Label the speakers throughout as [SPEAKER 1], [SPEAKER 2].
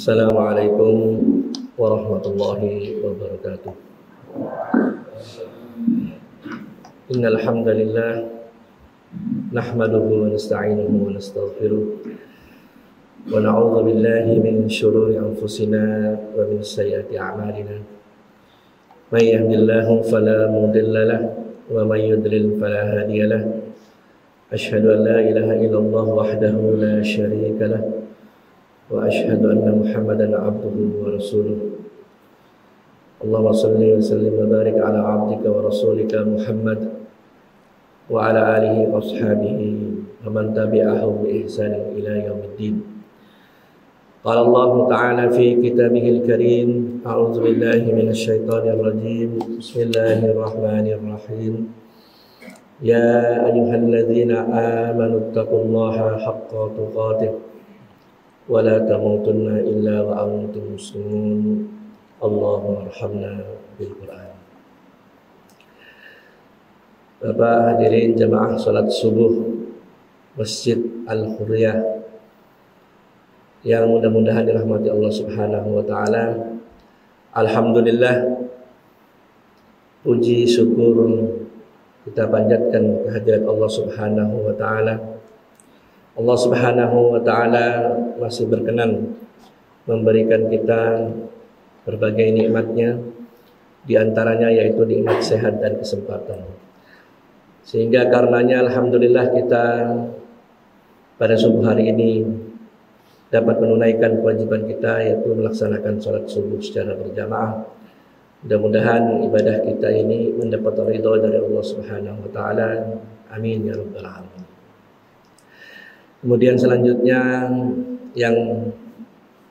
[SPEAKER 1] Assalamualaikum warahmatullahi wabarakatuh. Innal hamdalillah nahmaduhu wa nasta'inuhu wa nastaghfiruh wa na'udzu billahi min shururi anfusina wa min sayyiati a'malina. May yahdihillahu fala mudilla lahu wa may yudlil fala hadiya lahu. Asyhadu an la ilaha illallah wahdahu la syarika lahu wa asyhadu anna Muhammadan abduhu wa rasuluh. Allahumma salli wa sallim wa barik ala abdika wa rasulika Muhammad wa ala alihi wa ashabihi wa man tabi'ahum bi ihsanin ila yaumiddin. Qala Allah ta'ala fi kitabihil karim, a'udzu billahi minasy syaithanir rajim. Bismillahirrahmanirrahim. Ya ayyuhalladzina amanu taqullaha haqqa tuqatih wa la tamutunna illa wa antum muslimun. Allahumma arhamna bil Qur'an. Bapak hadirin jamaah salat subuh Masjid Al-Hurriyah yang mudah-mudahan dirahmati Allah Subhanahu wa taala. Alhamdulillah, puji syukur kita panjatkan kehadirat Allah Subhanahu wa taala. Allah Subhanahu wa taala masih berkenan memberikan kita berbagai nikmatnya, di antaranya yaitu nikmat sehat dan kesempatan. Sehingga karenanya alhamdulillah kita pada subuh hari ini dapat menunaikan kewajiban kita, yaitu melaksanakan sholat subuh secara berjamaah. Mudah-mudahan ibadah kita ini mendapat ridha dari Allah Subhanahu wa taala. Amin ya rabbal alamin. Kemudian selanjutnya yang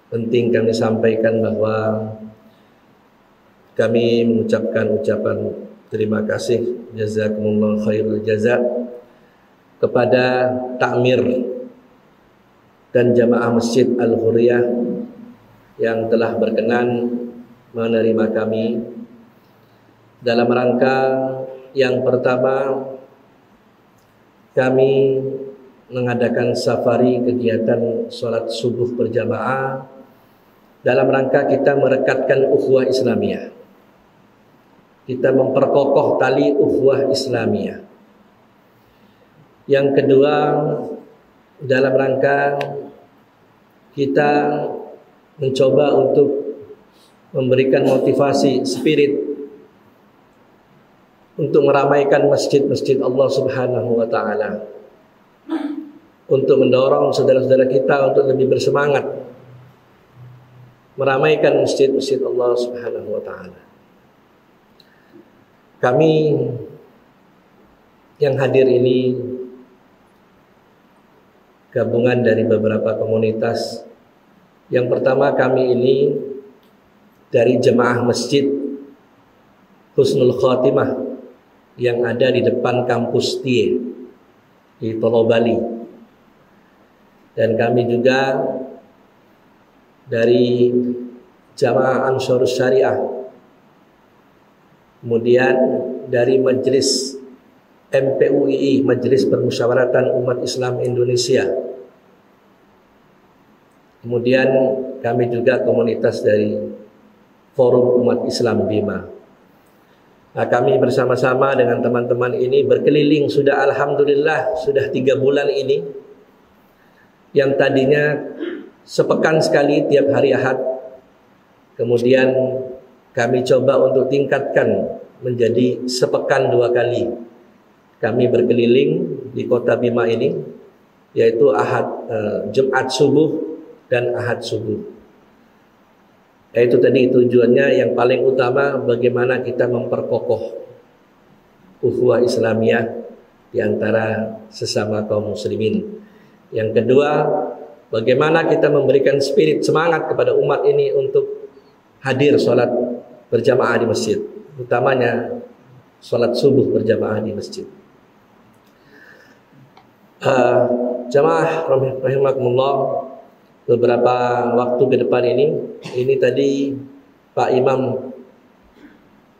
[SPEAKER 1] penting kami sampaikan bahwa kami mengucapkan ucapan terima kasih, jazakumullah khairul jaza, kepada takmir dan jamaah Masjid Al-Hurriyah yang telah berkenan menerima kami dalam rangka yang pertama, kami mengadakan safari kegiatan sholat subuh berjamaah dalam rangka kita merekatkan ukhuwah Islamiyah. Kita memperkokoh tali ukhuwah Islamiyah. Yang kedua, dalam rangka kita mencoba untuk memberikan motivasi spirit untuk meramaikan masjid-masjid Allah Subhanahu wa taala, untuk mendorong saudara-saudara kita untuk lebih bersemangat meramaikan masjid-masjid Allah Subhanahu wa taala. Kami yang hadir ini gabungan dari beberapa komunitas. Yang pertama, kami ini dari jemaah Masjid Husnul Khotimah yang ada di depan kampus TIE di Tolo Bali. Dan kami juga dari Jamaah Ansharus Syariah. Kemudian dari Majelis MPUII, Majelis Permusyawaratan Umat Islam Indonesia. Kemudian kami juga komunitas dari Forum Umat Islam Bima. Nah, kami bersama-sama dengan teman-teman ini berkeliling sudah alhamdulillah sudah 3 bulan ini. Yang tadinya sepekan sekali tiap hari Ahad, kemudian kami coba untuk tingkatkan menjadi sepekan 2 kali. Kami berkeliling di kota Bima ini, yaitu Jumat subuh dan Ahad subuh. Itu tadi tujuannya yang paling utama, bagaimana kita memperkokoh ukhuwah Islamiyah di antara sesama kaum muslimin. Yang kedua, bagaimana kita memberikan spirit semangat kepada umat ini untuk hadir sholat berjamaah di masjid, utamanya sholat subuh berjamaah di masjid. Jamaah rahimakumullah, beberapa waktu ke depan ini tadi Pak Imam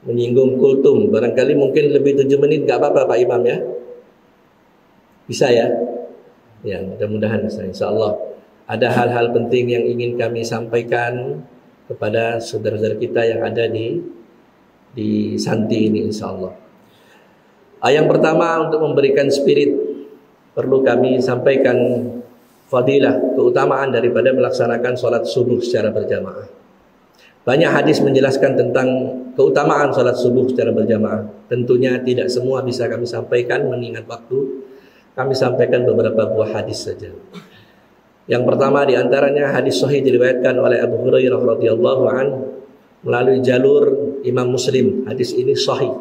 [SPEAKER 1] menyinggung kultum. Barangkali mungkin lebih 7 menit, gak apa-apa Pak Imam ya? Bisa ya? Ya, mudah-mudahan insya Allah. ada hal-hal penting yang ingin kami sampaikan kepada saudara-saudara kita yang ada di Santi ini, insyaallah. Yang pertama, untuk memberikan spirit, perlu kami sampaikan fadilah, keutamaan daripada melaksanakan sholat subuh secara berjamaah. Banyak hadis menjelaskan tentang keutamaan sholat subuh secara berjamaah. Tentunya tidak semua bisa kami sampaikan mengingat waktu. Kami sampaikan beberapa buah hadis saja. Yang pertama di antaranya hadis sahih diriwayatkan oleh Abu Hurairah radhiyallahu anhu melalui jalur Imam Muslim. Hadis ini sahih,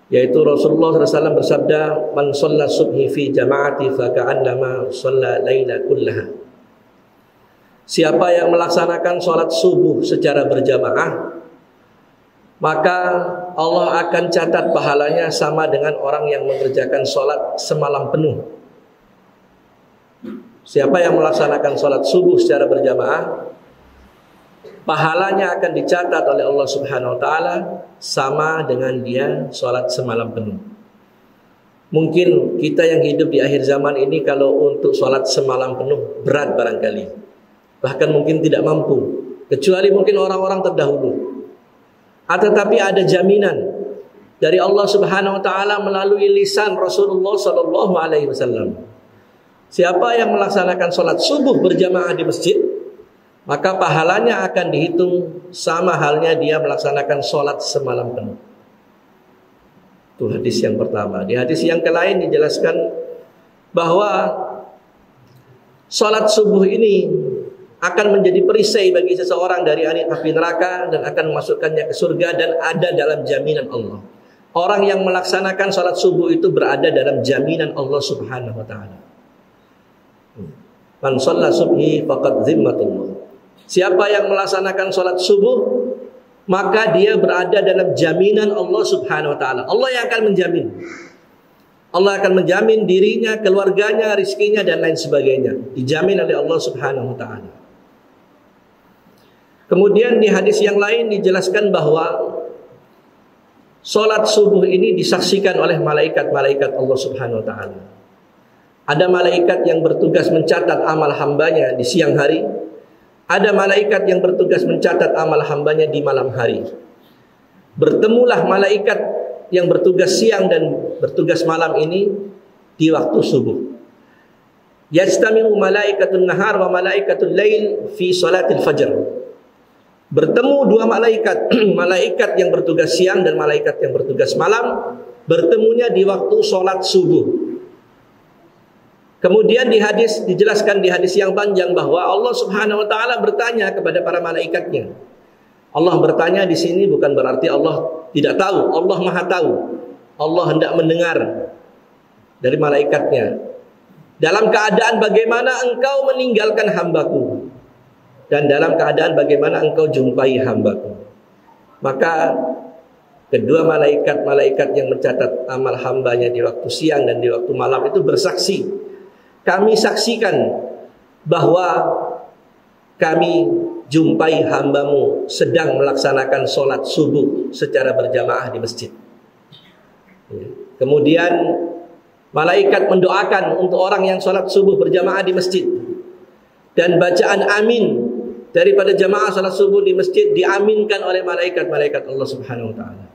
[SPEAKER 1] yaitu Rasulullah SAW bersabda, "Man shalla subhi fi jama'ati fa ka'annama shalla laila kullaha." Siapa yang melaksanakan sholat subuh secara berjamaah, maka Allah akan catat pahalanya sama dengan orang yang mengerjakan sholat semalam penuh. Siapa yang melaksanakan sholat subuh secara berjamaah, pahalanya akan dicatat oleh Allah Subhanahu wa Ta'ala sama dengan dia sholat semalam penuh. Mungkin kita yang hidup di akhir zaman ini, kalau untuk sholat semalam penuh berat barangkali, bahkan mungkin tidak mampu, kecuali mungkin orang-orang terdahulu. Tetapi ada jaminan dari Allah Subhanahu wa Ta'ala melalui lisan Rasulullah Sallallahu Alaihi Wasallam. Siapa yang melaksanakan sholat subuh berjamaah di masjid, maka pahalanya akan dihitung sama halnya dia melaksanakan sholat semalam penuh. Itu hadis yang pertama. Di hadis yang lain dijelaskan bahwa sholat subuh ini akan menjadi perisai bagi seseorang dari api neraka dan akan memasukkannya ke surga, dan ada dalam jaminan Allah. Orang yang melaksanakan sholat subuh itu berada dalam jaminan Allah Subhanahu wa Ta'ala. Man shalla subhi faqad zimmatullah. Siapa yang melaksanakan sholat subuh, maka dia berada dalam jaminan Allah Subhanahu wa Ta'ala. Allah yang akan menjamin. Allah akan menjamin dirinya, keluarganya, rizkinya, dan lain sebagainya. Dijamin oleh Allah Subhanahu wa Ta'ala. Kemudian di hadis yang lain dijelaskan bahwa sholat subuh ini disaksikan oleh malaikat-malaikat Allah Subhanahu wa Ta'ala. Ada malaikat yang bertugas mencatat amal hambanya di siang hari. Ada malaikat yang bertugas mencatat amal hambanya di malam hari. Bertemulah malaikat yang bertugas siang dan bertugas malam ini di waktu subuh. Yajtami'u malaikatun nahar wa malaikatul lail fi salatil fajr. Bertemu dua malaikat, malaikat yang bertugas siang dan malaikat yang bertugas malam, bertemunya di waktu sholat subuh. Kemudian di hadis dijelaskan di hadis yang panjang bahwa Allah Subhanahu wa Ta'ala bertanya kepada para malaikatnya. Allah bertanya di sini bukan berarti Allah tidak tahu, Allah Maha tahu. Allah hendak mendengar dari malaikatnya. Dalam keadaan bagaimana engkau meninggalkan hambaku, dan dalam keadaan bagaimana engkau jumpai hambaku. Maka kedua malaikat yang mencatat amal hambanya di waktu siang dan di waktu malam itu bersaksi, kami saksikan bahwa kami jumpai hambamu sedang melaksanakan sholat subuh secara berjamaah di masjid. Kemudian malaikat mendoakan untuk orang yang sholat subuh berjamaah di masjid, dan bacaan amin daripada jamaah sholat subuh di masjid diaminkan oleh malaikat-malaikat Allah Subhanahu wa Ta'ala.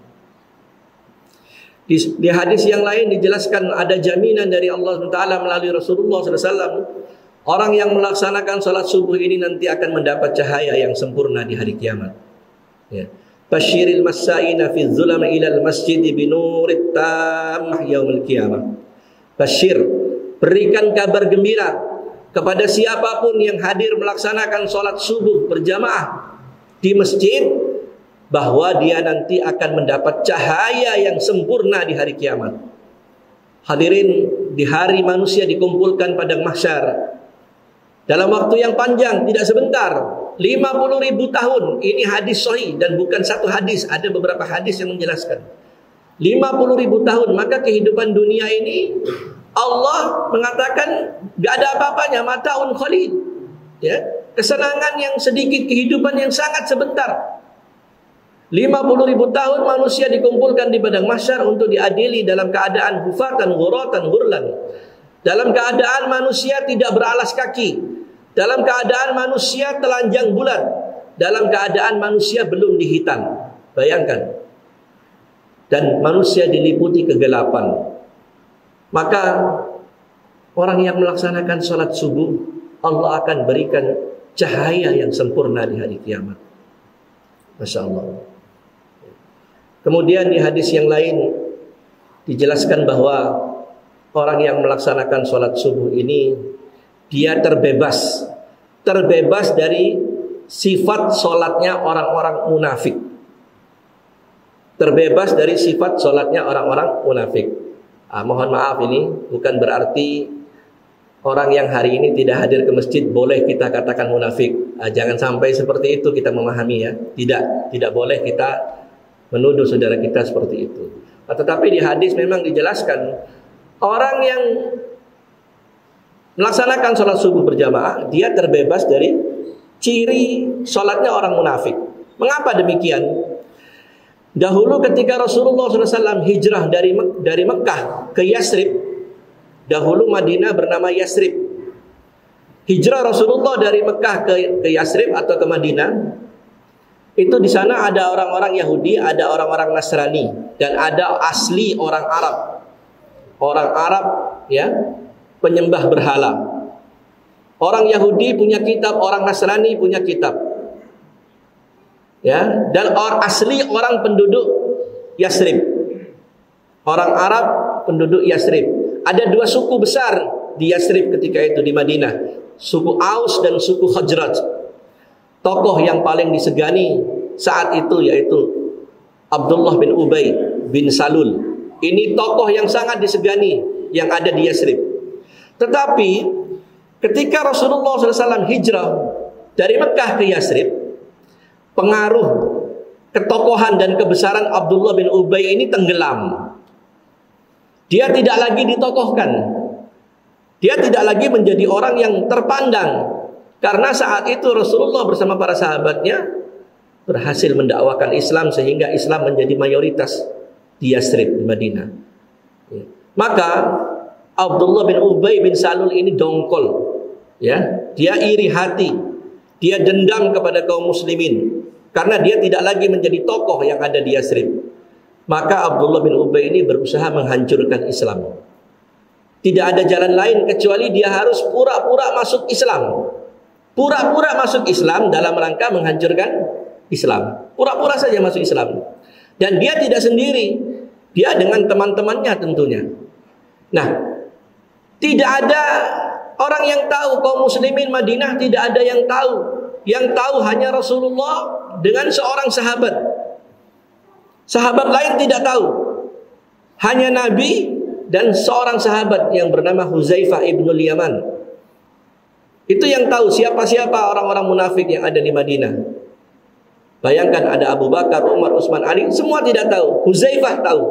[SPEAKER 1] Di hadis yang lain dijelaskan ada jaminan dari Allah SWT melalui Rasulullah SAW. Orang yang melaksanakan sholat subuh ini nanti akan mendapat cahaya yang sempurna di hari kiamat. Basyiril masa'ina fi zulama ilal masjidi binurit tamah yaumil qiyamah. Basyir, berikan kabar gembira kepada siapapun yang hadir melaksanakan sholat subuh berjamaah di masjid, bahwa dia nanti akan mendapat cahaya yang sempurna di hari kiamat. Hadirin, di hari manusia dikumpulkan pada mahsyar dalam waktu yang panjang, tidak sebentar, 50.000 tahun. Ini hadis sahih dan bukan satu hadis, ada beberapa hadis yang menjelaskan 50.000 tahun. Maka kehidupan dunia ini Allah mengatakan gak ada apa-apanya, mataun khalid, ya, kesenangan yang sedikit, kehidupan yang sangat sebentar. 50.000 tahun manusia dikumpulkan di padang mahsyar untuk diadili dalam keadaan hufatan, ghuratan, hurlan. Dalam keadaan manusia tidak beralas kaki, dalam keadaan manusia telanjang bulat, dalam keadaan manusia belum dihitan. Bayangkan. Dan manusia diliputi kegelapan. Maka orang yang melaksanakan sholat subuh, Allah akan berikan cahaya yang sempurna di hari kiamat. Masya Allah. Kemudian di hadis yang lain dijelaskan bahwa orang yang melaksanakan sholat subuh ini, dia terbebas dari sifat sholatnya orang-orang munafik. Terbebas dari sifat sholatnya orang-orang munafik. Mohon maaf, ini bukan berarti orang yang hari ini tidak hadir ke masjid boleh kita katakan munafik. Jangan sampai seperti itu kita memahami ya. Tidak boleh kita menuduh saudara kita seperti itu. Tetapi di hadis memang dijelaskan orang yang melaksanakan sholat subuh berjamaah, dia terbebas dari ciri sholatnya orang munafik. Mengapa demikian? Dahulu ketika Rasulullah SAW hijrah dari Mekah ke Yasrib, dahulu Madinah bernama Yasrib. Hijrah Rasulullah dari Mekah ke Yasrib atau ke Madinah, itu di sana ada orang-orang Yahudi, ada orang-orang Nasrani, dan ada asli orang Arab. Orang Arab ya, penyembah berhala. Orang Yahudi punya kitab, orang Nasrani punya kitab. Ya, dan asli orang penduduk Yasrib. Orang Arab penduduk Yasrib. Ada dua suku besar di Yasrib ketika itu di Madinah. Suku Aus dan suku Khazraj. Tokoh yang paling disegani saat itu yaitu Abdullah bin Ubay bin Salul. Ini tokoh yang sangat disegani yang ada di Yasrib. Tetapi ketika Rasulullah SAW hijrah dari Mekah ke Yasrib, pengaruh ketokohan dan kebesaran Abdullah bin Ubay ini tenggelam. Dia tidak lagi ditokohkan. Dia tidak lagi menjadi orang yang terpandang. Karena saat itu Rasulullah bersama para sahabatnya berhasil mendakwakan Islam sehingga Islam menjadi mayoritas di Yasrib, di Madinah. Maka Abdullah bin Ubay bin Salul ini dongkol. Ya, dia iri hati. Dia dendam kepada kaum muslimin karena dia tidak lagi menjadi tokoh yang ada di Yasrib. Maka Abdullah bin Ubay ini berusaha menghancurkan Islam. Tidak ada jalan lain kecuali dia harus pura-pura masuk Islam. Pura-pura masuk Islam dalam rangka menghancurkan Islam. Pura-pura saja masuk Islam. Dan dia tidak sendiri. Dia dengan teman-temannya tentunya. Nah, tidak ada orang yang tahu, kaum muslimin Madinah tidak ada yang tahu. Yang tahu hanya Rasulullah dengan seorang sahabat. Sahabat lain tidak tahu. Hanya Nabi dan seorang sahabat yang bernama Huzaifah ibnul Yaman. Itu yang tahu siapa-siapa orang-orang munafik yang ada di Madinah. Bayangkan ada Abu Bakar, Umar, Utsman, Ali, semua tidak tahu. Huzaifah tahu.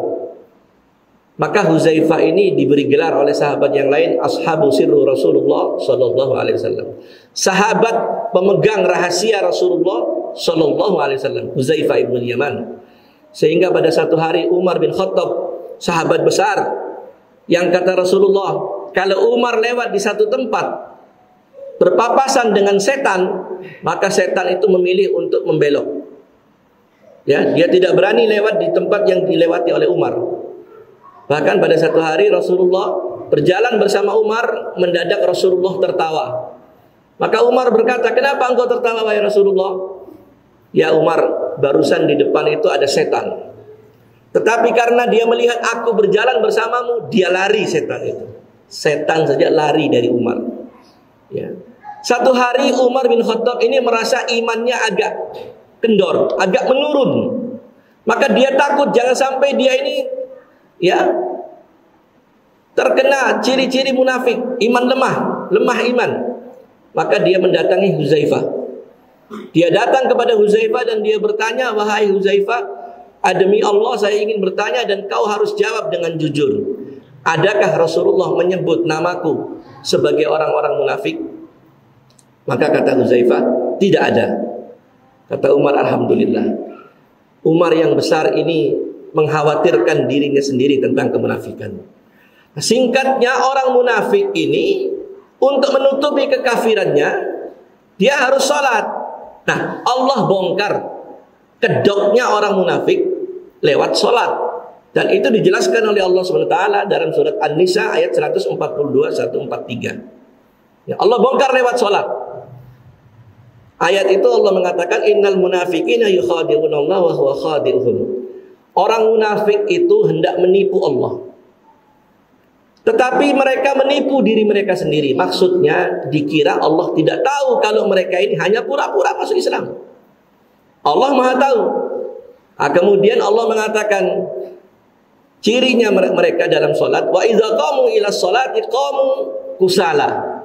[SPEAKER 1] Maka Huzaifah ini diberi gelar oleh sahabat yang lain Ashabu Sirru Rasulullah Sallallahu Alaihi Wasallam. Sahabat pemegang rahasia Rasulullah Sallallahu Alaihi Wasallam, Huzaifah ibn Yaman. Sehingga pada satu hari Umar bin Khattab, sahabat besar, yang kata Rasulullah, kalau Umar lewat di satu tempat berpapasan dengan setan, maka setan itu memilih untuk membelok. Ya, dia tidak berani lewat di tempat yang dilewati oleh Umar. Bahkan pada satu hari Rasulullah berjalan bersama Umar, mendadak Rasulullah tertawa. Maka Umar berkata, kenapa engkau tertawa wahai Rasulullah? Ya Umar, barusan di depan itu ada setan. Tetapi karena dia melihat aku berjalan bersamamu, dia lari setan itu. Setan saja lari dari Umar. Ya. Satu hari Umar bin Khattab ini merasa imannya agak kendor, agak menurun. Maka dia takut jangan sampai dia ini terkena ciri-ciri munafik, iman lemah iman. Maka dia mendatangi Huzaifah. Dia datang kepada Huzaifah dan dia bertanya, wahai Huzaifah, demi Allah saya ingin bertanya dan kau harus jawab dengan jujur. Adakah Rasulullah menyebut namaku sebagai orang-orang munafik? Maka kata Huzaifah, tidak ada. Kata Umar, alhamdulillah. Umar yang besar ini mengkhawatirkan dirinya sendiri tentang kemunafikan. Singkatnya, orang munafik ini untuk menutupi kekafirannya, Dia harus sholat. Nah, Allah bongkar kedoknya orang munafik lewat sholat. Dan itu dijelaskan oleh Allah SWT dalam surat An-Nisa ayat 142-143. Ya, Allah bongkar lewat sholat. Ayat itu Allah mengatakan innal munafiqina yukhadi'unallaha wa huwa khadi'uhum. Orang munafik itu hendak menipu Allah, tetapi mereka menipu diri mereka sendiri. Maksudnya dikira Allah tidak tahu kalau mereka ini hanya pura-pura masuk Islam. Allah Maha tahu. Kemudian Allah mengatakan cirinya mereka dalam sholat, wa idza qamu ila sholati qamu kusala.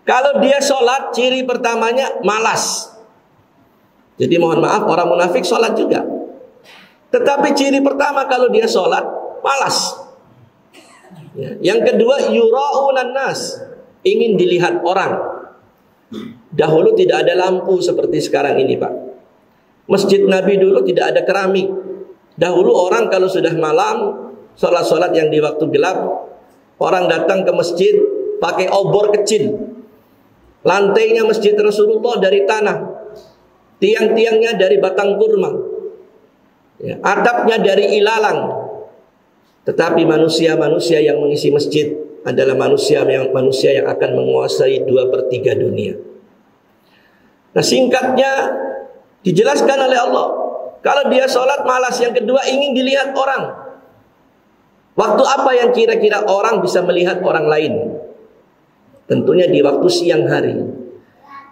[SPEAKER 1] Kalau dia sholat, ciri pertamanya malas. Jadi mohon maaf, orang munafik sholat juga, tetapi ciri pertama kalau dia sholat, malas. Ya. Yang kedua, yura'unan nas, ingin dilihat orang. Dahulu tidak ada lampu seperti sekarang ini, Pak. Masjid Nabi dulu tidak ada keramik. Dahulu orang kalau sudah malam, sholat-sholat yang di waktu gelap, orang datang ke masjid pakai obor kecil. Lantainya masjid Rasulullah dari tanah, tiang-tiangnya dari batang kurma, ya, atapnya dari ilalang. Tetapi manusia-manusia yang mengisi masjid adalah manusia yang akan menguasai 2/3 dunia. Nah, singkatnya dijelaskan oleh Allah, kalau dia sholat malas. Yang kedua, ingin dilihat orang. Waktu apa yang kira-kira orang bisa melihat orang lain? Tentunya di waktu siang hari.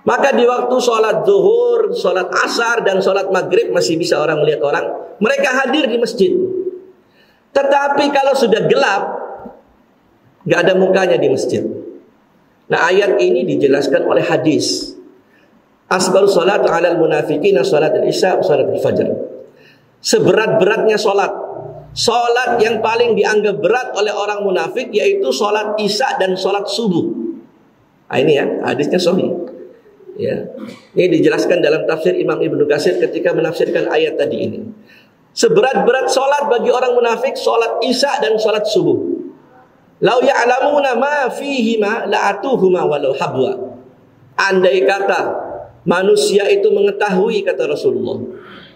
[SPEAKER 1] Maka di waktu sholat zuhur, sholat asar, dan sholat maghrib masih bisa orang melihat orang. Mereka hadir di masjid. Tetapi kalau sudah gelap, gak ada mukanya di masjid. Nah, ayat ini dijelaskan oleh hadis. Asbaru sholatu alal munafiqina sholat al-isya sholat al-fajr. Seberat-beratnya sholat, sholat yang paling dianggap berat oleh orang munafik yaitu sholat isya dan sholat subuh. Nah, ini ya, hadisnya sahih. Ya. Ini dijelaskan dalam tafsir Imam Ibnu Katsir ketika menafsirkan ayat tadi ini. Seberat-berat sholat bagi orang munafik, sholat isya dan sholat subuh. Lau ya'lamuna ma fihima la'atuhuma walau habwa. Andai kata manusia itu mengetahui, kata Rasulullah,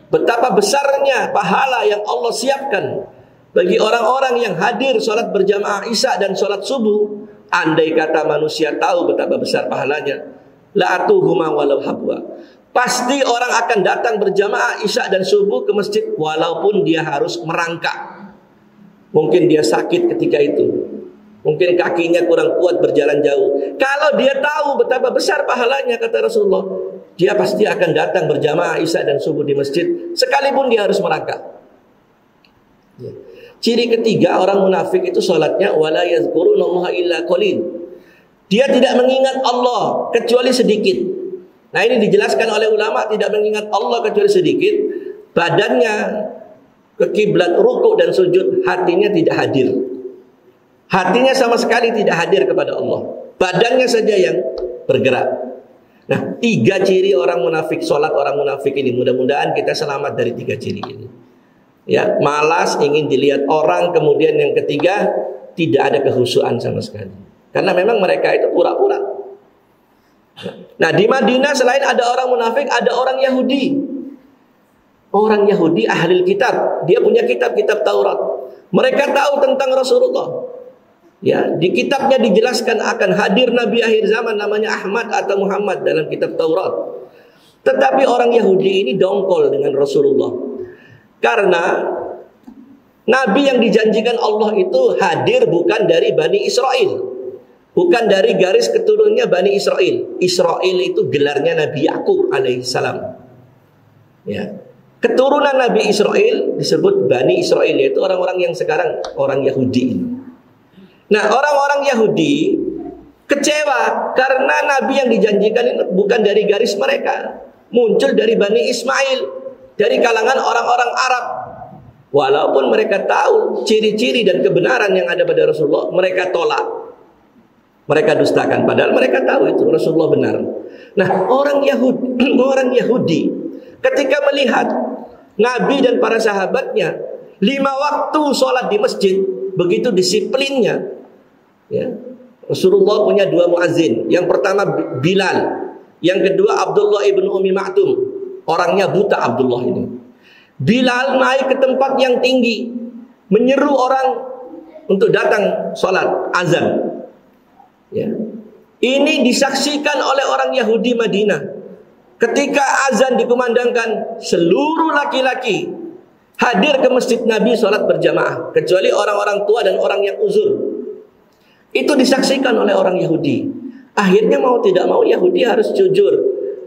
[SPEAKER 1] betapa besarnya pahala yang Allah siapkan bagi orang-orang yang hadir sholat berjamaah isya dan sholat subuh. Andai kata manusia tahu betapa besar pahalanya, la'atuhuma walau habwa. Pasti orang akan datang berjamaah isya dan subuh ke masjid walaupun dia harus merangkak. Mungkin dia sakit ketika itu, mungkin kakinya kurang kuat berjalan jauh. Kalau dia tahu betapa besar pahalanya, kata Rasulullah, dia pasti akan datang berjamaah isya dan subuh di masjid sekalipun dia harus merangkak. Ya. Ciri ketiga orang munafik itu sholatnya wala yazkurunallaha illa qalil. Dia tidak mengingat Allah kecuali sedikit. Nah, ini dijelaskan oleh ulama, tidak mengingat Allah kecuali sedikit. Badannya ke kiblat rukuk dan sujud, hatinya tidak hadir. Hatinya sama sekali tidak hadir kepada Allah. Badannya saja yang bergerak. Nah, 3 ciri orang munafik, sholat orang munafik ini. Mudah-mudahan kita selamat dari 3 ciri ini. Ya, malas, ingin dilihat orang. Kemudian yang ketiga, tidak ada kehusuan sama sekali. Karena memang mereka itu pura-pura. Nah, di Madinah selain ada orang munafik, ada orang Yahudi. Orang Yahudi ahli kitab, dia punya kitab-kitab Taurat. Mereka tahu tentang Rasulullah. Ya, di kitabnya dijelaskan akan hadir Nabi akhir zaman namanya Ahmad atau Muhammad dalam kitab Taurat. Tetapi orang Yahudi ini dongkol dengan Rasulullah. Karena Nabi yang dijanjikan Allah itu hadir bukan dari Bani Israel, bukan dari garis keturunannya Bani Israel. Israel itu gelarnya Nabi Yakub alaihissalam. Ya. Keturunan Nabi Israel disebut Bani Israel, yaitu orang-orang yang sekarang orang Yahudi. Nah, orang-orang Yahudi kecewa karena Nabi yang dijanjikan itu bukan dari garis mereka, muncul dari Bani Ismail, dari kalangan orang-orang Arab. Walaupun mereka tahu ciri-ciri dan kebenaran yang ada pada Rasulullah, mereka tolak. Mereka dustakan, padahal mereka tahu itu Rasulullah benar. Nah, orang Yahudi ketika melihat Nabi dan para sahabatnya 5 waktu sholat di masjid, begitu disiplinnya, ya. Rasulullah punya 2 muazzin. Yang pertama Bilal, Yang kedua Abdullah ibn Umi Maktum, orangnya buta Abdullah ini. Bilal naik ke tempat yang tinggi, menyeru orang untuk datang sholat azan. Ya. Ini disaksikan oleh orang Yahudi Madinah. Ketika azan dikumandangkan, seluruh laki-laki hadir ke masjid Nabi sholat berjamaah, kecuali orang-orang tua dan orang yang uzur. Itu disaksikan oleh orang Yahudi. Akhirnya mau tidak mau Yahudi harus jujur.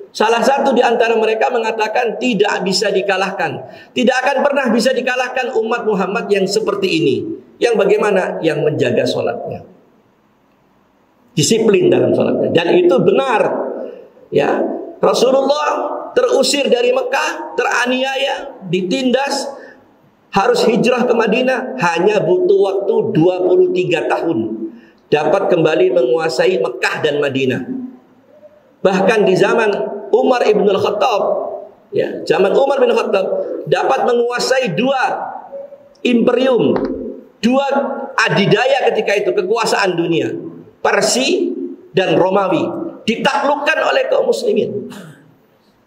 [SPEAKER 1] Salah satu di antara mereka mengatakan tidak bisa dikalahkan. Tidak akan pernah bisa dikalahkan umat Muhammad yang seperti ini. Yang bagaimana? Yang menjaga sholatnya. Disiplin dalam sholatnya. Dan itu benar. Ya, Rasulullah terusir dari Mekah, teraniaya, ditindas, harus hijrah ke Madinah. Hanya butuh waktu 23 tahun. Dapat kembali menguasai Mekah dan Madinah. Bahkan di zaman Umar ibn al-Khattab, ya, zaman Umar bin Khattab dapat menguasai dua imperium, dua adidaya ketika itu, kekuasaan dunia, Parsi dan Romawi, ditaklukkan oleh kaum muslimin.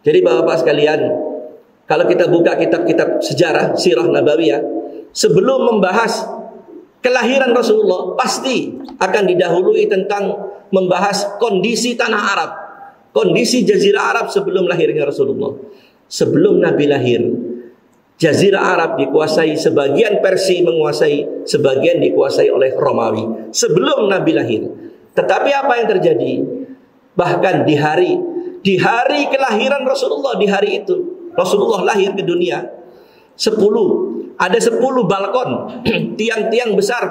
[SPEAKER 1] Jadi bapak-bapak sekalian, kalau kita buka kitab-kitab sejarah sirah nabawiyah, sebelum membahas kelahiran Rasulullah, pasti akan didahului tentang membahas kondisi tanah Arab, kondisi Jazirah Arab sebelum lahirnya Rasulullah. Sebelum Nabi lahir, Jazirah Arab dikuasai, sebagian Persia menguasai, sebagian dikuasai oleh Romawi. Sebelum Nabi lahir. Tetapi apa yang terjadi? Bahkan di hari kelahiran Rasulullah, di hari itu Rasulullah lahir ke dunia, ada 10 balkon, tiang-tiang besar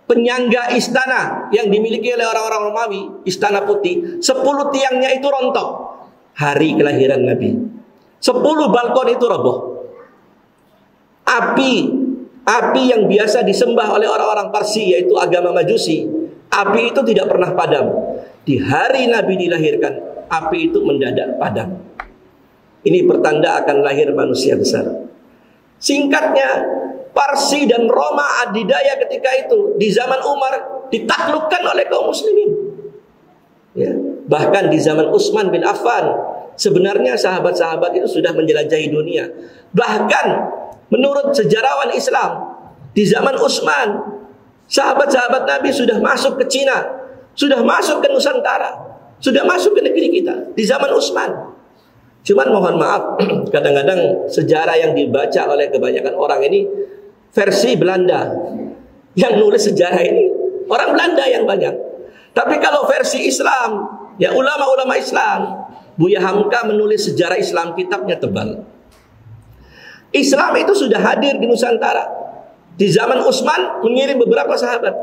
[SPEAKER 1] penyangga istana yang dimiliki oleh orang-orang Romawi, Istana Putih. 10 tiangnya itu rontok hari kelahiran Nabi. 10 balkon itu roboh. Api yang biasa disembah oleh orang-orang Parsi, yaitu agama Majusi, api itu tidak pernah padam. Di hari Nabi dilahirkan, api itu mendadak padam. Ini pertanda akan lahir manusia besar. Singkatnya, Parsi dan Roma adidaya ketika itu di zaman Umar ditaklukkan oleh kaum muslimin. Ya. Bahkan di zaman Utsman bin Affan, sebenarnya sahabat-sahabat itu sudah menjelajahi dunia. Bahkan menurut sejarawan Islam, di zaman Utsman, sahabat-sahabat Nabi sudah masuk ke Cina, sudah masuk ke Nusantara, sudah masuk ke negeri kita di zaman Utsman. Cuman mohon maaf, kadang-kadang sejarah yang dibaca oleh kebanyakan orang ini versi Belanda. Yang nulis sejarah ini orang Belanda yang banyak. Tapi kalau versi Islam, ya ulama-ulama Islam, Buya Hamka menulis sejarah Islam, kitabnya tebal. Islam itu sudah hadir di Nusantara. Di zaman Utsman mengirim beberapa sahabat.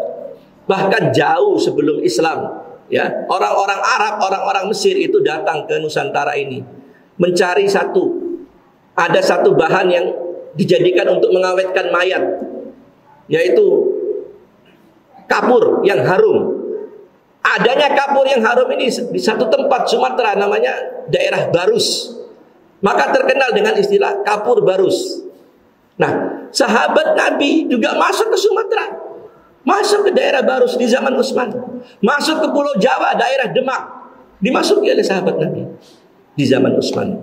[SPEAKER 1] Bahkan jauh sebelum Islam, ya, orang-orang Arab, orang-orang Mesir itu datang ke Nusantara ini mencari ada satu bahan yang dijadikan untuk mengawetkan mayat, yaitu kapur yang harum. Adanya kapur yang harum ini di satu tempat Sumatera, namanya daerah Barus. Maka terkenal dengan istilah kapur Barus. Nah, sahabat Nabi juga masuk ke Sumatera, masuk ke daerah Barus di zaman Utsman, masuk ke Pulau Jawa, daerah Demak, dimasuki oleh sahabat Nabi di zaman Utsman.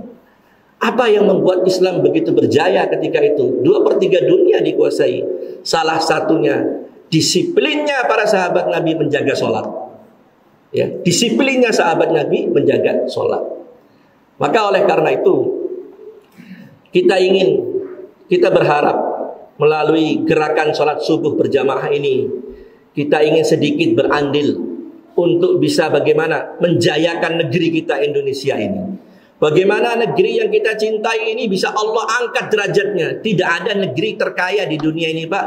[SPEAKER 1] Apa yang membuat Islam begitu berjaya ketika itu? 2/3 dunia dikuasai. Salah satunya disiplinnya para sahabat Nabi menjaga sholat. Ya, disiplinnya sahabat Nabi menjaga sholat. Maka oleh karena itu kita berharap melalui gerakan sholat subuh berjamaah ini, kita ingin sedikit berandil untuk bisa bagaimana menjayakan negeri kita Indonesia ini. Bagaimana negeri yang kita cintai ini bisa Allah angkat derajatnya. Tidak ada negeri terkaya di dunia ini, Pak,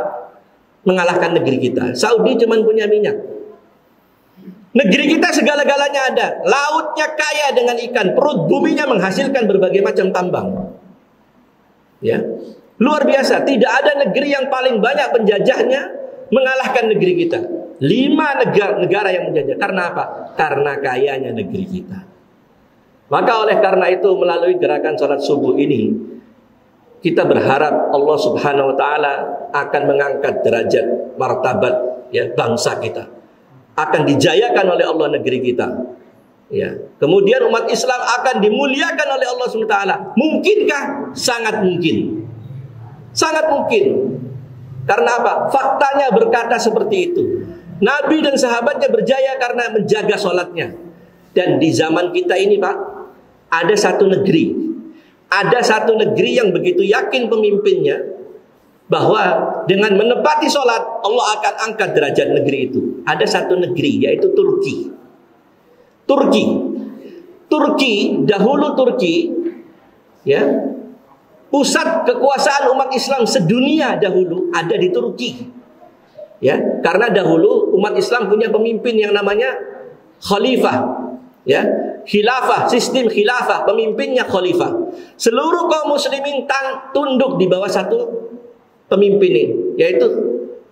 [SPEAKER 1] mengalahkan negeri kita. Saudi cuma punya minyak. Negeri kita segala-galanya ada. Lautnya kaya dengan ikan, perut buminya menghasilkan berbagai macam tambang. Ya, luar biasa. Tidak ada negeri yang paling banyak penjajahnya mengalahkan negeri kita. 5 negara yang menjajah. Karena apa? Karena kayanya negeri kita. Maka oleh karena itu melalui gerakan sholat subuh ini, kita berharap Allah Subhanahu wa Ta'ala akan mengangkat derajat martabat, ya, bangsa kita. Akan dijayakan oleh Allah negeri kita. Ya. Kemudian umat Islam akan dimuliakan oleh Allah SWT. Mungkinkah? Sangat mungkin. Sangat mungkin. Karena apa? Faktanya berkata seperti itu. Nabi dan sahabatnya berjaya karena menjaga sholatnya. Dan di zaman kita ini, Pak, ada satu negeri. Ada satu negeri yang begitu yakin pemimpinnya bahwa dengan menepati sholat Allah akan angkat derajat negeri itu. Ada satu negeri, yaitu Turki. Turki, dahulu Turki, ya, pusat kekuasaan umat Islam sedunia dahulu ada di Turki. Ya, karena dahulu umat Islam punya pemimpin yang namanya khalifah, ya, khilafah, sistem khilafah, pemimpinnya khalifah. Seluruh kaum muslimin tunduk di bawah satu pemimpin ini, yaitu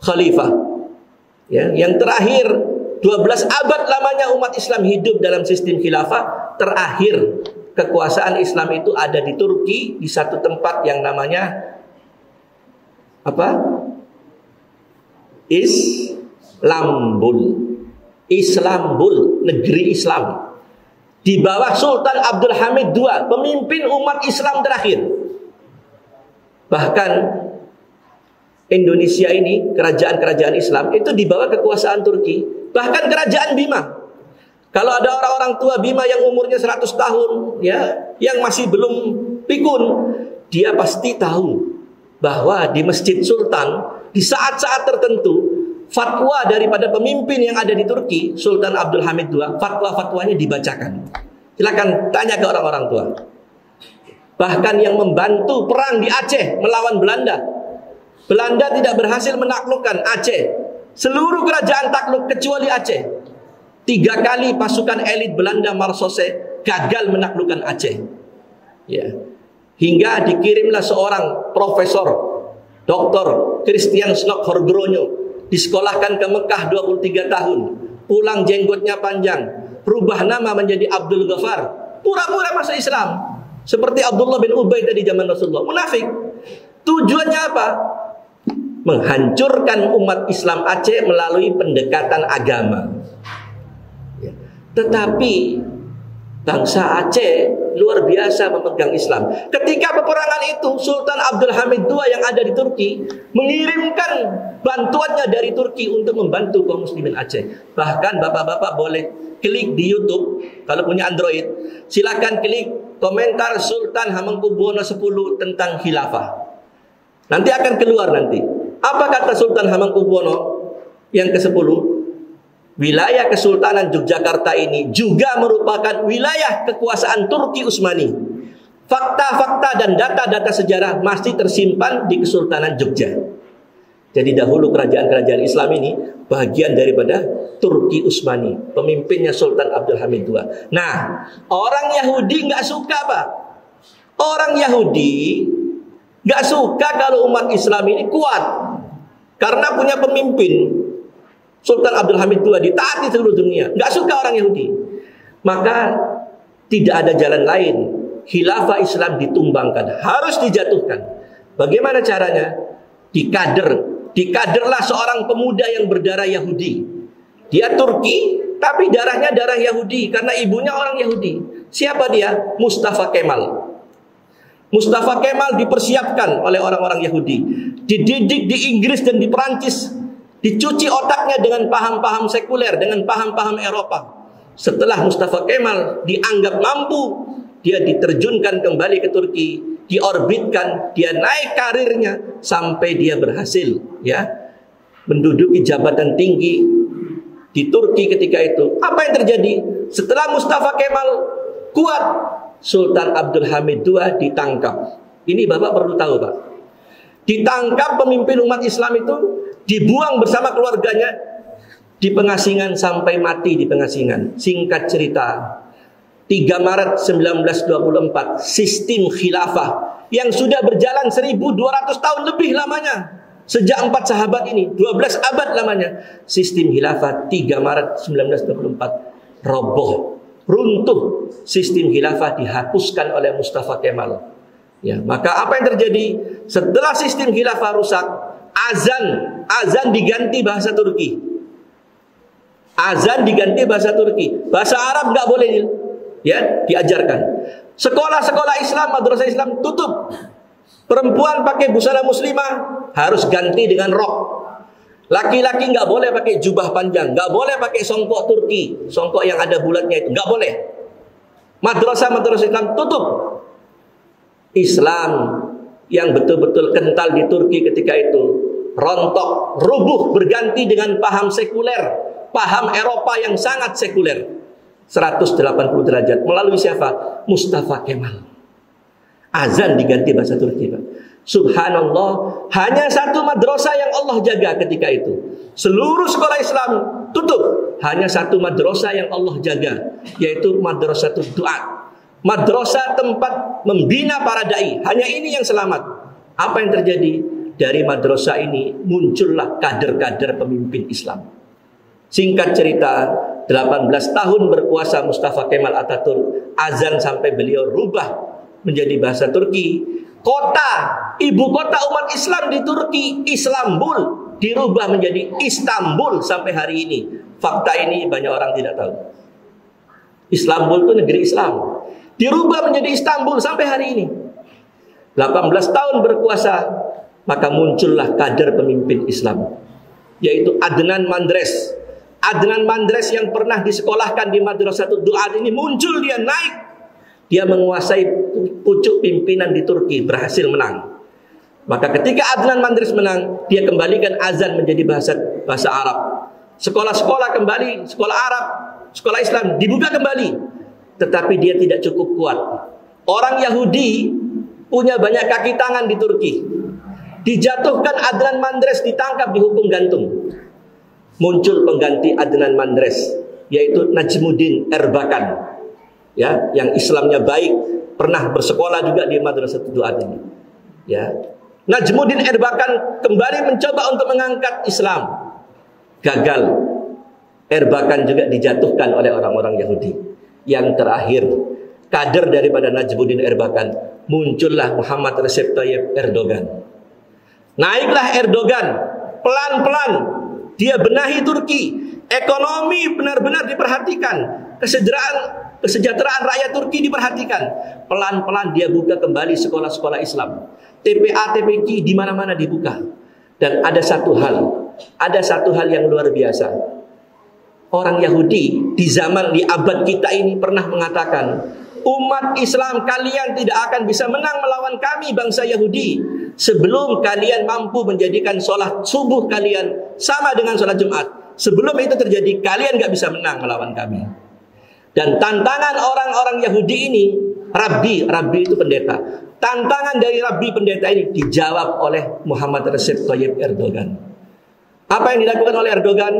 [SPEAKER 1] khalifah. Ya, yang terakhir 12 abad lamanya umat Islam hidup dalam sistem khilafah. Terakhir kekuasaan Islam itu ada di Turki, di satu tempat yang namanya apa? Islambul, negeri Islam. Di bawah Sultan Abdul Hamid II, pemimpin umat Islam terakhir. Bahkan Indonesia ini, kerajaan-kerajaan Islam itu di bawah kekuasaan Turki. Bahkan kerajaan Bima. Kalau ada orang-orang tua Bima yang umurnya 100 tahun, ya, yang masih belum pikun, dia pasti tahu bahwa di Masjid Sultan, di saat-saat tertentu, fatwa daripada pemimpin yang ada di Turki, Sultan Abdul Hamid II, fatwa-fatwanya dibacakan. Silakan tanya ke orang-orang tua. Bahkan yang membantu perang di Aceh melawan Belanda. Belanda tidak berhasil menaklukkan Aceh. Seluruh kerajaan takluk kecuali Aceh. 3 kali pasukan elit Belanda Marsose gagal menaklukkan Aceh. Ya. Hingga dikirimlah seorang profesor, Dr. Christian Snokhorgronyo, disekolahkan ke Mekah 23 tahun. Pulang jenggotnya panjang, berubah nama menjadi Abdul Ghaffar, pura-pura masuk Islam. Seperti Abdullah bin Ubay tadi zaman Rasulullah, munafik. Tujuannya apa? Menghancurkan umat Islam Aceh melalui pendekatan agama. Ya. Tetapi bangsa Aceh luar biasa memegang Islam. Ketika peperangan itu, Sultan Abdul Hamid II yang ada di Turki mengirimkan bantuannya dari Turki untuk membantu kaum muslimin Aceh. Bahkan bapak-bapak boleh klik di YouTube kalau punya Android, silakan klik komentar Sultan Hamengkubuwono X tentang khilafah. Nanti akan keluar nanti. Apa kata Sultan Hamengkubuwono yang ke-10? Wilayah Kesultanan Yogyakarta ini juga merupakan wilayah kekuasaan Turki Utsmani. Fakta-fakta dan data-data sejarah masih tersimpan di Kesultanan Jogja. Jadi dahulu kerajaan-kerajaan Islam ini bagian daripada Turki Utsmani. Pemimpinnya Sultan Abdul Hamid II. Nah, orang Yahudi nggak suka, Pak. Orang Yahudi nggak suka kalau umat Islam ini kuat. Karena punya pemimpin Sultan Abdul Hamid II ditaati seluruh dunia. Nggak suka orang Yahudi. Maka tidak ada jalan lain. Khilafah Islam ditumbangkan, harus dijatuhkan. Bagaimana caranya? Dikaderlah seorang pemuda yang berdarah Yahudi. Dia Turki, tapi darahnya darah Yahudi karena ibunya orang Yahudi. Siapa dia? Mustafa Kemal. Mustafa Kemal dipersiapkan oleh orang-orang Yahudi, dididik di Inggris dan di Perancis, dicuci otaknya dengan paham-paham sekuler, dengan paham-paham Eropa. Setelah Mustafa Kemal dianggap mampu, dia diterjunkan kembali ke Turki, diorbitkan, dia naik karirnya sampai dia berhasil, ya, menduduki jabatan tinggi di Turki ketika itu. Apa yang terjadi? Setelah Mustafa Kemal kuat, Sultan Abdul Hamid II ditangkap. Ini Bapak perlu tahu, Pak. Ditangkap pemimpin umat Islam itu, dibuang bersama keluarganya di pengasingan sampai mati di pengasingan. Singkat cerita, 3 Maret 1924, sistem khilafah yang sudah berjalan 1200 tahun lebih lamanya. Sejak 4 sahabat ini, 12 abad lamanya. Sistem khilafah 3 Maret 1924 roboh. Runtuh, sistem khilafah dihapuskan oleh Mustafa Kemal. Ya, maka apa yang terjadi setelah sistem khilafah rusak? Azan diganti bahasa Turki. Azan diganti bahasa Turki. Bahasa Arab nggak boleh ya diajarkan. Sekolah-sekolah Islam, madrasah Islam tutup. Perempuan pakai busana muslimah harus ganti dengan rok. Laki-laki nggak boleh pakai jubah panjang, nggak boleh pakai songkok Turki, songkok yang ada bulatnya itu nggak boleh. Madrasah Islam tutup. Islam yang betul-betul kental di Turki ketika itu rontok, rubuh, berganti dengan paham sekuler, paham Eropa yang sangat sekuler. 180 derajat melalui siapa? Mustafa Kemal. Azan diganti bahasa Turki, Pak. Subhanallah, hanya satu madrasah yang Allah jaga ketika itu. Seluruh sekolah Islam tutup. Hanya satu madrasah yang Allah jaga, yaitu madrasatul du'a. Madrasah tempat membina para dai. Hanya ini yang selamat. Apa yang terjadi? Dari madrasah ini muncullah kader-kader pemimpin Islam. Singkat cerita, 18 tahun berkuasa Mustafa Kemal Atatürk, azan sampai beliau rubah menjadi bahasa Turki. Kota, ibu kota umat Islam di Turki, Istanbul, dirubah menjadi Istanbul sampai hari ini. Fakta ini banyak orang tidak tahu. Istanbul itu negeri Islam, dirubah menjadi Istanbul sampai hari ini. 18 tahun berkuasa, maka muncullah kader pemimpin Islam, yaitu Adnan Menderes. Adnan Menderes yang pernah disekolahkan di Madrasatul Du'a ini muncul, dia naik. Dia menguasai pucuk pimpinan di Turki, berhasil menang. Maka ketika Adnan Menderes menang, dia kembalikan azan menjadi bahasa Arab. Sekolah-sekolah kembali, sekolah Arab, sekolah Islam dibuka kembali. Tetapi dia tidak cukup kuat. Orang Yahudi punya banyak kaki tangan di Turki. Dijatuhkan Adnan Menderes, ditangkap, dihukum gantung. Muncul pengganti Adnan Menderes, yaitu Najmuddin Erbakan. Ya, yang Islamnya baik, pernah bersekolah juga di Madrasatul Du'a ini. Ya. Najmuddin Erbakan kembali mencoba untuk mengangkat Islam. Gagal. Erbakan juga dijatuhkan oleh orang-orang Yahudi. Yang terakhir, kader daripada Najmuddin Erbakan, muncullah Muhammad Recep Tayyip Erdogan. Naiklah Erdogan, pelan-pelan dia benahi Turki. Ekonomi benar-benar diperhatikan. Kesejahteraan rakyat Turki diperhatikan. Pelan-pelan dia buka kembali sekolah-sekolah Islam. TPA, TPQ di mana-mana dibuka. Dan ada satu hal yang luar biasa. Orang Yahudi di abad kita ini pernah mengatakan, umat Islam kalian tidak akan bisa menang melawan kami bangsa Yahudi sebelum kalian mampu menjadikan sholat subuh kalian sama dengan sholat Jumat. Sebelum itu terjadi, kalian gak bisa menang melawan kami. Dan tantangan orang-orang Yahudi ini, Rabbi itu pendeta. Tantangan dari Rabbi pendeta ini dijawab oleh Muhammad Recep Tayyip Erdogan. Apa yang dilakukan oleh Erdogan?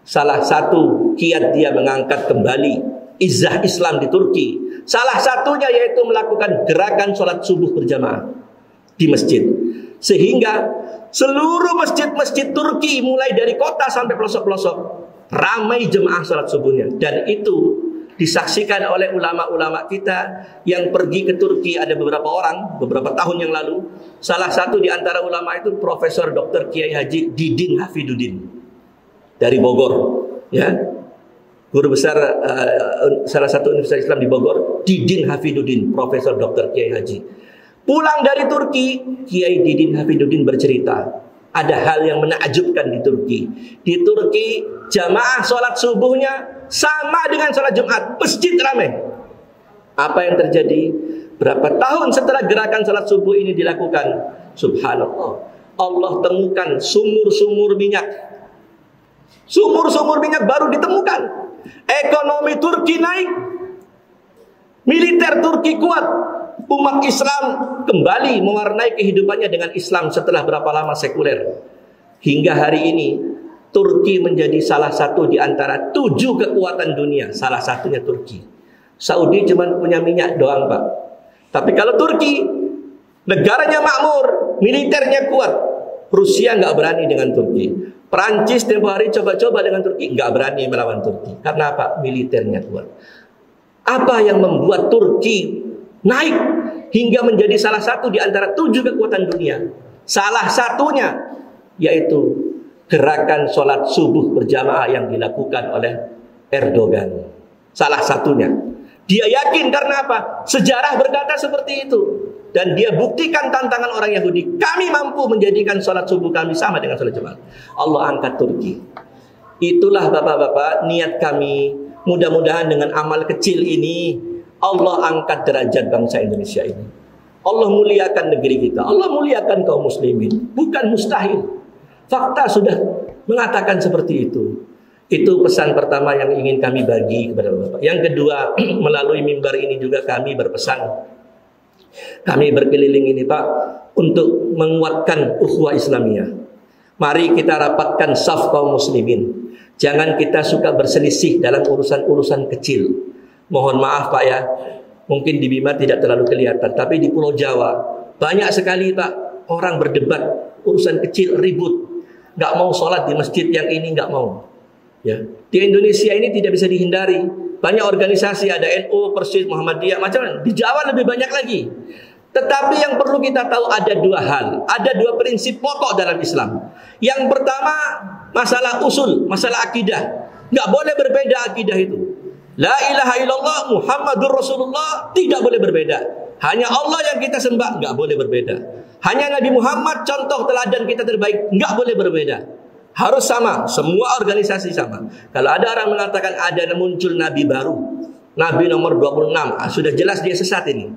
[SPEAKER 1] Salah satu kiat dia mengangkat kembali izzah Islam di Turki. Salah satunya yaitu melakukan gerakan sholat subuh berjamaah di masjid. Sehingga seluruh masjid-masjid Turki mulai dari kota sampai pelosok-pelosok ramai jemaah sholat subuhnya. Dan itu disaksikan oleh ulama-ulama kita yang pergi ke Turki. Ada beberapa orang, beberapa tahun yang lalu. Salah satu di antara ulama itu Profesor Dr. Kiai Haji Didin Hafidudin dari Bogor, ya, guru besar salah satu universitas Islam di Bogor, Didin Hafidudin, Profesor Dr. Kiai Haji. Pulang dari Turki, Kiai Didin Hafidudin bercerita, ada hal yang menakjubkan di Turki. Di Turki, jamaah sholat subuhnya sama dengan sholat Jumat, masjid ramai. Apa yang terjadi? Berapa tahun setelah gerakan sholat subuh ini dilakukan, subhanallah, Allah temukan sumur-sumur minyak. Sumur-sumur minyak baru ditemukan. Ekonomi Turki naik, militer Turki kuat, umat Islam kembali mewarnai kehidupannya dengan Islam setelah berapa lama sekuler. Hingga hari ini Turki menjadi salah satu di antara 7 kekuatan dunia. Salah satunya Turki. Saudi cuma punya minyak doang, Pak. Tapi kalau Turki, negaranya makmur, militernya kuat, Rusia nggak berani dengan Turki. Perancis tempoh hari coba-coba dengan Turki, nggak berani melawan Turki. Karena apa? Militernya kuat. Apa yang membuat Turki naik hingga menjadi salah satu di antara 7 kekuatan dunia? Salah satunya yaitu gerakan sholat subuh berjamaah yang dilakukan oleh Erdogan. Salah satunya. Dia yakin karena apa? Sejarah berkata seperti itu. Dan dia buktikan tantangan orang Yahudi. Kami mampu menjadikan sholat subuh kami sama dengan sholat jemaah. Allah angkat Turki. Itulah bapak-bapak niat kami. Mudah-mudahan dengan amal kecil ini Allah angkat derajat bangsa Indonesia ini. Allah muliakan negeri kita. Allah muliakan kaum muslimin. Bukan mustahil. Fakta sudah mengatakan seperti itu. Itu pesan pertama yang ingin kami bagi kepada Bapak. Yang kedua, melalui mimbar ini juga kami berpesan. Kami berkeliling ini Pak, untuk menguatkan ukhuwah Islamiyah. Mari kita rapatkan saf kaum muslimin. Jangan kita suka berselisih dalam urusan-urusan kecil. Mohon maaf Pak ya, mungkin di Bima tidak terlalu kelihatan, tapi di Pulau Jawa banyak sekali Pak orang berdebat urusan kecil, ribut. Nggak mau sholat di masjid yang ini, nggak mau. Ya. Di Indonesia ini tidak bisa dihindari. Banyak organisasi, ada NU, Persis, Muhammadiyah, macam-macam. Di Jawa lebih banyak lagi. Tetapi yang perlu kita tahu ada dua hal. Ada dua prinsip pokok dalam Islam. Yang pertama, masalah usul, masalah akidah. Nggak boleh berbeda akidah itu. La ilaha illallah Muhammadur Rasulullah tidak boleh berbeda. Hanya Allah yang kita sembah, nggak boleh berbeda. Hanya Nabi Muhammad contoh teladan kita terbaik, nggak boleh berbeda. Harus sama, semua organisasi sama. Kalau ada orang mengatakan ada muncul Nabi baru, Nabi nomor 26, sudah jelas dia sesat ini.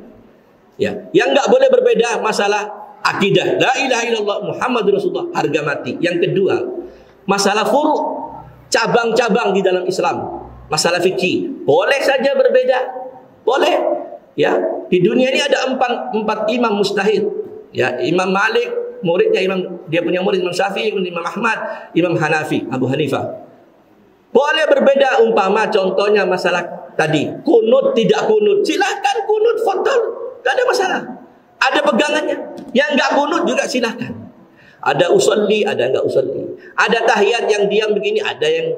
[SPEAKER 1] Ya, yang nggak boleh berbeda masalah akidah. La ilaha illallah Muhammadur Rasulullah, harga mati. Yang kedua, masalah furu', cabang-cabang di dalam Islam. Masalah fikih, boleh saja berbeda. Boleh. Ya, di dunia ini ada empat imam mustahid. Ya, Imam Malik, muridnya dia punya murid Imam Syafi'i, Imam Ahmad, Imam Hanafi, Abu Hanifah. Boleh berbeda, umpama contohnya masalah tadi, kunut tidak kunut, silahkan kunut, fadal, tidak ada masalah. Ada pegangannya. Yang enggak kunut juga silahkan. Ada usolli, ada enggak usolli. Ada tahiyat yang diam begini, ada yang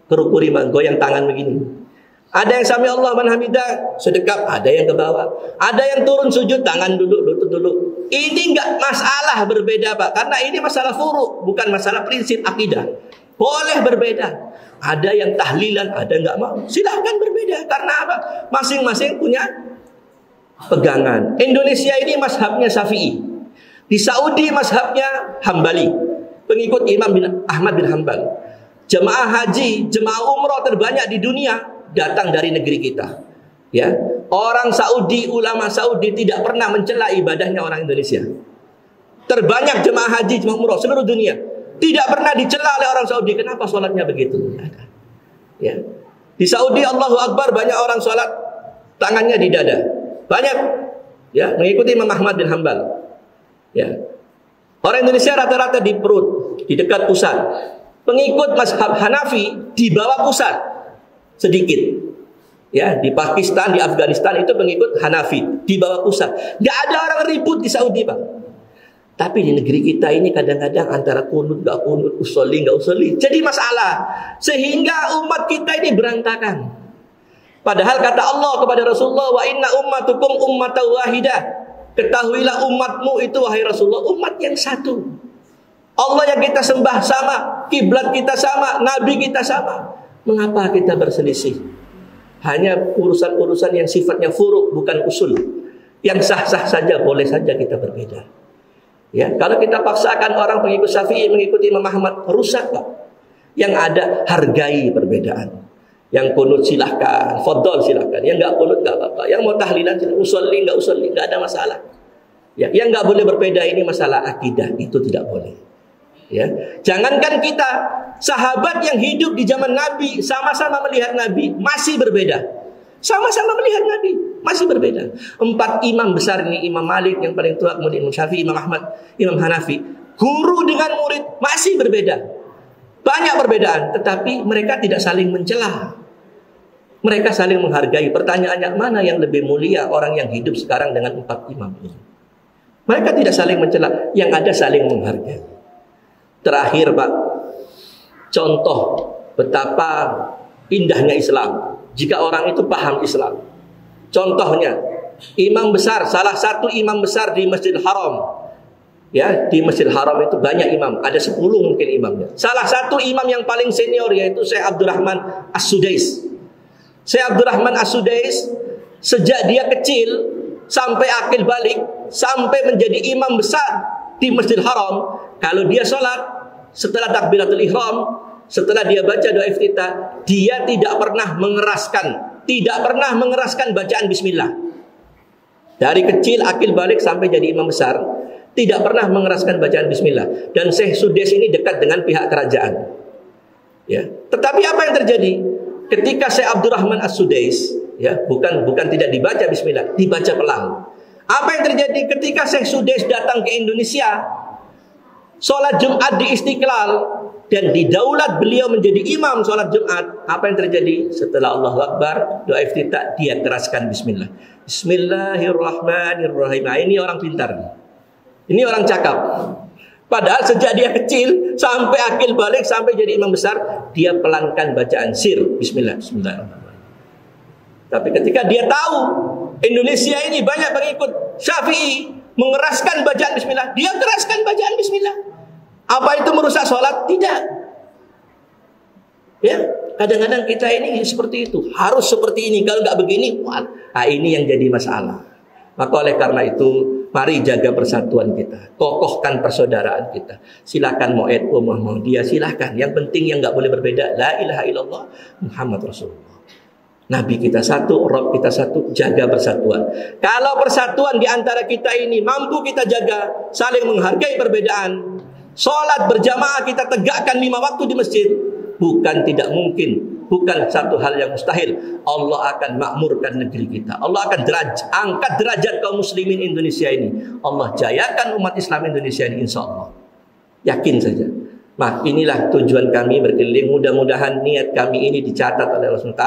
[SPEAKER 1] kerukuri goyang tangan begini. Ada yang sami Allah man hamidah, sedekap, ada yang ke bawah. Ada yang turun sujud, tangan dulu, lutut dulu. Ini enggak masalah berbeda Pak, karena ini masalah furu', bukan masalah prinsip akidah. Boleh berbeda. Ada yang tahlilan, ada enggak mau. Silahkan berbeda, karena apa? Masing-masing punya pegangan. Indonesia ini mazhabnya Syafi'i. Di Saudi mazhabnya Hambali. Pengikut Imam Ahmad bin Hanbal. Jemaah haji, jemaah umroh terbanyak di dunia datang dari negeri kita. Ya, orang Saudi, ulama Saudi tidak pernah mencela ibadahnya orang Indonesia. Terbanyak jemaah haji, jemaah umroh seluruh dunia tidak pernah dicela oleh orang Saudi. Kenapa sholatnya begitu? Ya, di Saudi Allahu Akbar banyak orang sholat tangannya di dada. Banyak, ya, mengikuti Imam Ahmad bin Hanbal. Ya, orang Indonesia rata-rata di perut, di dekat pusat. Pengikut mazhab Hanafi di bawah pusat sedikit. Ya, di Pakistan, di Afghanistan itu pengikut Hanafi di bawah pusat. Nggak ada orang ribut di Saudi Pak. Tapi di negeri kita ini kadang-kadang antara kunut nggak kunut, usolli nggak usolli, jadi masalah. Sehingga umat kita ini berantakan. Padahal kata Allah kepada Rasulullah, wa inna ummatukum ummatan wahidah. Ketahuilah umatmu itu wahai Rasulullah, umat yang satu. Allah yang kita sembah sama, kiblat kita sama, nabi kita sama. Mengapa kita berselisih? Hanya urusan-urusan yang sifatnya furu', bukan usul. Yang sah-sah saja, boleh saja kita berbeda. Ya, kalau kita paksakan orang pengikut Syafi'i mengikuti Imam Ahmad, rusak Pak. Yang ada, hargai perbedaan. Yang kunut silahkan, fadol silahkan. Yang enggak kunut enggak apa-apa. Yang mau tahlilan usolli enggak ada masalah. Ya, yang enggak boleh berbeda ini masalah akidah, itu tidak boleh. Ya, jangankan kita, sahabat yang hidup di zaman Nabi sama-sama melihat Nabi masih berbeda. Sama-sama melihat Nabi masih berbeda. 4 imam besar ini, Imam Malik yang paling tua, kemudian Imam Syafi'i, Imam Ahmad, Imam Hanafi, guru dengan murid masih berbeda. Banyak perbedaan, tetapi mereka tidak saling mencela. Mereka saling menghargai. Pertanyaannya, mana yang lebih mulia orang yang hidup sekarang dengan 4 imam ini? Mereka tidak saling mencela, yang ada saling menghargai. Terakhir Pak, contoh betapa indahnya Islam jika orang itu paham Islam. Contohnya, imam besar, salah satu imam besar di Masjidil Haram, Ya, di Masjidil Haram itu banyak imam, ada 10 mungkin imamnya. Salah satu imam yang paling senior yaitu Syekh Abdurrahman As-Sudais. Syekh Abdurrahman As-Sudais sejak dia kecil sampai akil balik, sampai menjadi imam besar di Masjidil Haram, kalau dia sholat setelah takbiratul ihram, setelah dia baca doa iftitah, dia tidak pernah mengeraskan bacaan bismillah. Dari kecil akil balik sampai jadi imam besar, tidak pernah mengeraskan bacaan bismillah. Dan Syekh Sudais ini dekat dengan pihak kerajaan. Ya. Tetapi apa yang terjadi? Ketika Syekh Abdurrahman As-Sudais, ya, bukan tidak dibaca bismillah, dibaca pelan. Apa yang terjadi ketika Syekh Sudais datang ke Indonesia, sholat Jumat di Istiqlal, dan di daulat beliau menjadi imam sholat Jumat, apa yang terjadi? Setelah Allahu Akbar, doa iftitah, dia keraskan bismillah. Bismillahirrahmanirrahim. Nah, ini orang pintar. Ini orang cakap. Padahal sejak dia kecil sampai akil balik, sampai jadi imam besar, dia pelankan bacaan sir bismillah, bismillahirrahmanirrahim. Tapi ketika dia tahu Indonesia ini banyak pengikut Syafi'i, mengeraskan bacaan bismillah, dia keraskan bacaan bismillah. Apa itu merusak sholat? Tidak. Ya, kadang-kadang kita ini seperti itu, harus seperti ini. Kalau nggak begini, ini yang jadi masalah. Maka oleh karena itu, mari jaga persatuan kita, kokohkan persaudaraan kita. Silakan mau NU, mau Muhammadiyah, silakan. Yang penting yang nggak boleh berbeda, la ilaha illallah Muhammad Rasulullah. Nabi kita satu, Rabb kita satu, jaga persatuan. Kalau persatuan di antara kita ini mampu kita jaga, saling menghargai perbedaan, sholat berjamaah kita tegakkan 5 waktu di masjid, bukan tidak mungkin. Bukan satu hal yang mustahil. Allah akan makmurkan negeri kita. Allah akan angkat derajat kaum muslimin Indonesia ini. Allah jayakan umat Islam Indonesia ini, insya Allah. Yakin saja. Nah, inilah tujuan kami berkeliling. Mudah-mudahan niat kami ini dicatat oleh Allah SWT,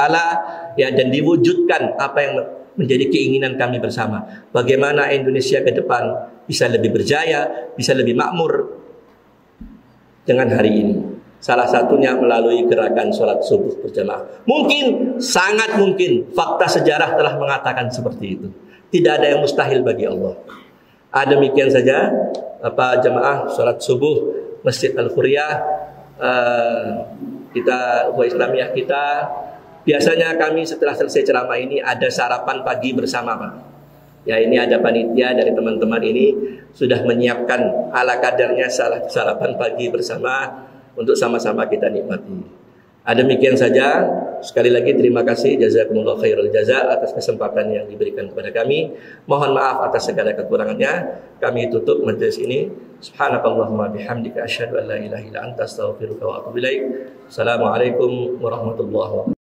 [SPEAKER 1] ya, dan diwujudkan apa yang menjadi keinginan kami bersama. Bagaimana Indonesia ke depan bisa lebih berjaya, bisa lebih makmur dengan hari ini. Salah satunya melalui gerakan sholat subuh berjamaah. Mungkin, sangat mungkin, fakta sejarah telah mengatakan seperti itu. Tidak ada yang mustahil bagi Allah. Demikian saja jamaah sholat subuh Masjid Al-Khuriyah, kita Islamiyah kita. Biasanya kami setelah selesai ceramah ini ada sarapan pagi bersama, Pak. Ya, ini ada panitia dari teman-teman ini sudah menyiapkan ala kadarnya sarapan pagi bersama untuk sama-sama kita nikmati. Demikian saja. Sekali lagi terima kasih, jazakumullah khairul jaza atas kesempatan yang diberikan kepada kami. Mohon maaf atas segala kekurangannya. Kami tutup majelis ini. Subhanakallahumma bihamdika asyhadu an la ilaha illa anta astaghfiruka wa atubu ilaik. Assalamualaikum warahmatullahi wabarakatuh.